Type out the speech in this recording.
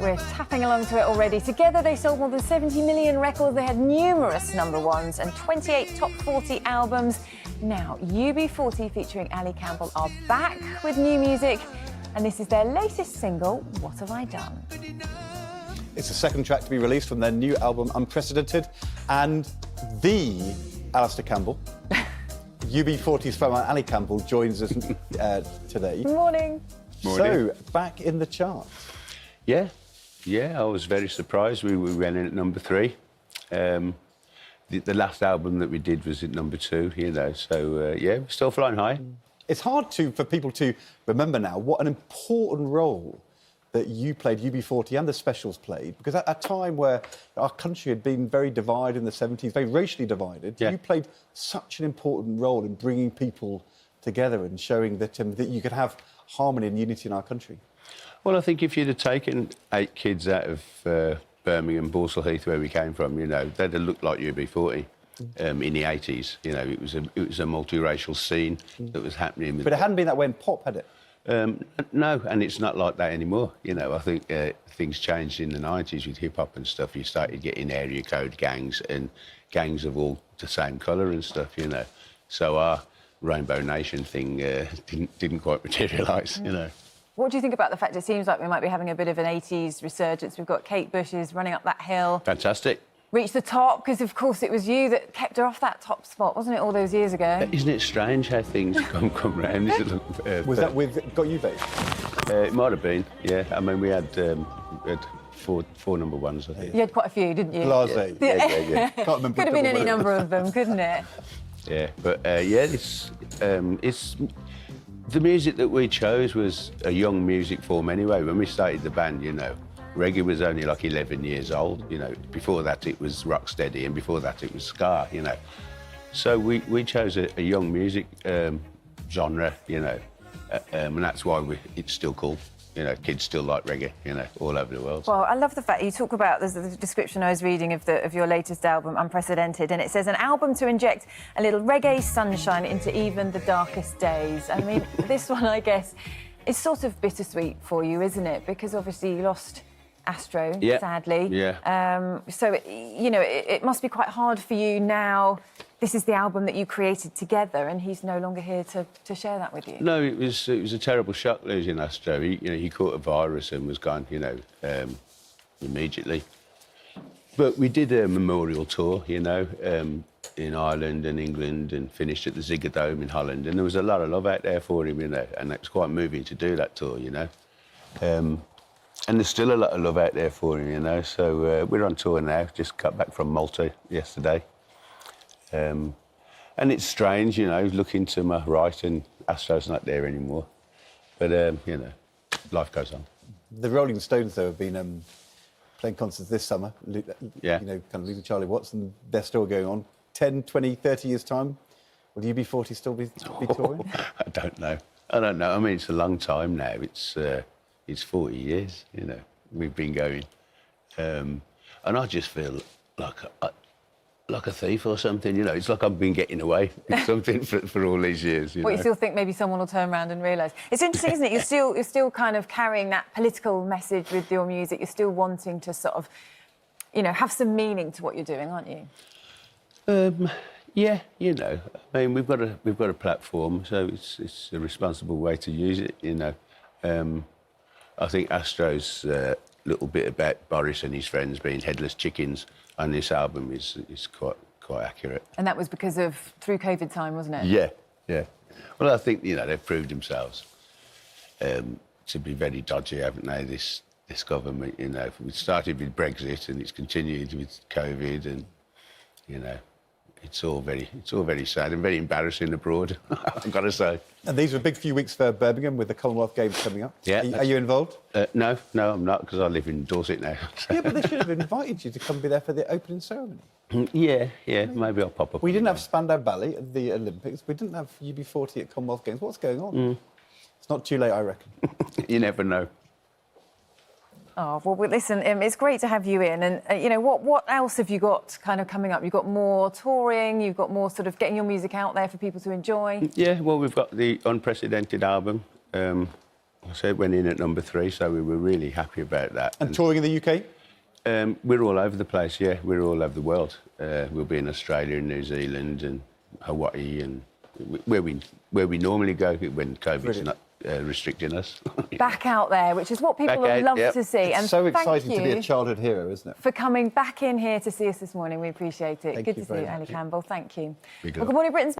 We're tapping along to it already. Together, they sold more than 70 million records. They had numerous number ones and 28 top 40 albums. Now, UB40 featuring Campbell are back with new music, and this is their latest single, What Have I Done? It's the second track to be released from their new album, Unprecedented, and the Campbell. UB40's frontman Campbell joins us today. Good morning. So, back in the charts. Yeah, I was very surprised. We went in at number 3. The last album that we did was at number 2, you know, so, yeah, we're still flying high. It's hard for people to remember now what an important role that you played, UB40 and the Specials played, because at a time where our country had been very divided in the 70s, very racially divided, you played such an important role in bringing people together and showing that, that you could have harmony and unity in our country. Well, I think if you'd have taken 8 kids out of Birmingham, Borsall Heath, where we came from, you know, they'd have looked like UB40 in the 80s. You know, it was a multiracial scene that was happening. But it hadn't been that way in pop, had it? No, and it's not like that anymore. You know, I think things changed in the 90s with hip-hop and stuff. You started getting area code gangs and gangs of all the same colour and stuff, you know. So our Rainbow Nation thing didn't quite materialise, you know. What do you think about the fact it seems like we might be having a bit of an 80s resurgence? We've got Kate Bush's running up that hill. Fantastic. Reached the top, because, of course, it was you that kept her off that top spot, wasn't it, all those years ago? Isn't it strange how things come round? Was that with Got You Babe? It might have been, yeah. I mean, we had four number ones, I think. You had quite a few, didn't you? Blasé. Yeah. Can't remember. Could have been any number of them, couldn't it? Yeah, but, yeah, it's... The music that we chose was a young music form anyway. When we started the band, you know, reggae was only like 11 years old, you know. Before that, it was rocksteady, and before that, it was ska, you know. So we chose a young music genre, you know, and that's why it's still cool. You know, kids still like reggae, you know, all over the world. Well, I love the fact you talk about, there's the description I was reading of your latest album, Unprecedented, and it says, an album to inject a little reggae sunshine into even the darkest days. I mean, this one, I guess, is sort of bittersweet for you, isn't it? Because obviously you lost Astro, sadly. Yeah. So, you know, it must be quite hard for you now. This is the album that you created together, and he's no longer here to share that with you. No, it was a terrible shock losing Astro. He caught a virus and was gone, you know, immediately. But we did a memorial tour, you know, in Ireland and England, and finished at the Ziggo Dome in Holland, and there was a lot of love out there for him, you know, and it was quite moving to do that tour, you know. And there's still a lot of love out there for him, you know, so we're on tour now, just got back from Malta yesterday. And it's strange, you know, looking to my right and Astro's not there anymore. But, you know, life goes on. The Rolling Stones, though, have been playing concerts this summer, you know, kind of losing Charlie Watts, and they're still going on. 10, 20, 30 years' time, will UB40 still be touring? I don't know. I mean, it's a long time now. It's 40 years, you know, we've been going. And I just feel like a thief or something, you know. It's like I've been getting away with something for all these years, you know. You still think maybe someone will turn around and realise? It's interesting, isn't it? You're still kind of carrying that political message with your music. You're still wanting to sort of, you know, have some meaning to what you're doing, aren't you? Yeah, you know. I mean, we've got a platform, so it's a responsible way to use it, you know. I think Astro's little bit about Boris and his friends being headless chickens on this album is quite accurate. And that was because of through COVID time, wasn't it? Yeah. Well, I think, you know, they've proved themselves to be very dodgy, haven't they, this government, you know. We started with Brexit and it's continued with COVID, and, you know, it's all very sad and very embarrassing abroad, I've got to say. And these are a big few weeks for Birmingham with the Commonwealth Games coming up. Yeah. Are you involved? No, I'm not, because I live in Dorset now. Yeah, but they should have invited you to come be there for the opening ceremony. Yeah, maybe I'll pop up. We didn't have Spandau Ballet at the Olympics. We didn't have UB40 at Commonwealth Games. What's going on? It's not too late, I reckon. You never know. Oh, well, listen, it's great to have you in. And, you know, what else have you got kind of coming up? You've got more touring, you've got more sort of getting your music out there for people to enjoy? Yeah, well, we've got the Unprecedented album, I said went in at number 3, so we were really happy about that. And touring in the UK? We're all over the place, yeah. We're all over the world. We'll be in Australia and New Zealand and Hawaii and where we normally go when COVID's not restricting us. Back out there, which is what people Back would out, love to see. It's And so thank exciting to be a you childhood hero, isn't it? for coming back in here to see us this morning. We appreciate it. Thank Good you to see very you, Ali much. Campbell. Thank you. Big Well, love. good morning, Britain's